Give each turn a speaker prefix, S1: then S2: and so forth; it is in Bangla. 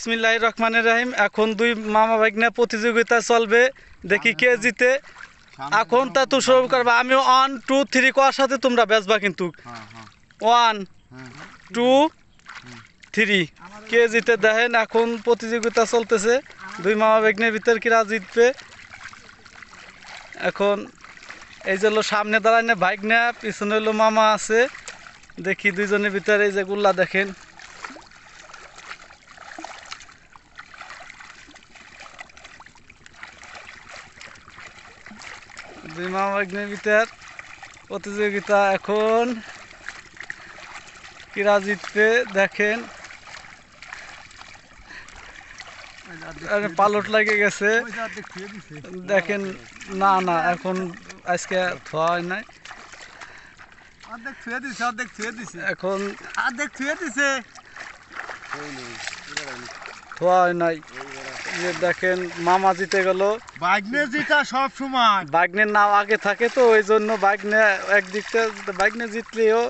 S1: বিসমিল্লাহির রহমানির রহিম। এখন দুই মামা ভাগ্নে প্রতিযোগিতা চলবে, দেখি কে জিতে। এখন তা তো শুরু করবা, আমি 1 2 3 কোয়ার সাথে তোমরা বেচবা কিন্তু 1 2 3 কে জিতে দেখেন। এখন প্রতিযোগিতা চলতেছে দুই মামা ভাগ্নের ভিতর কিরা জিতবে। এখন এই যে হলো সামনে দাঁড়ায় ভাগ্না, পিছনে হলো মামা আছে। দেখি দুইজনের ভিতরে এই যে গুল্লা দেখেন, দুই মামা ভাগ্নের ভিতর প্রতিযোগিতা। এখন কিরা জিতবে দেখেন। পালট লাগে গেছে দেখেন। না না এখন আজকে ধোয়া হয় নাই, এখন ধোয়া হয় নাই। দেখেন মামা জিতে গেল।
S2: বাগনে জিতা সব সময়
S1: বাগনের নাম আগে থাকে তো ওই জন্য বাগনে একদিকটা বাগনে জিতলেও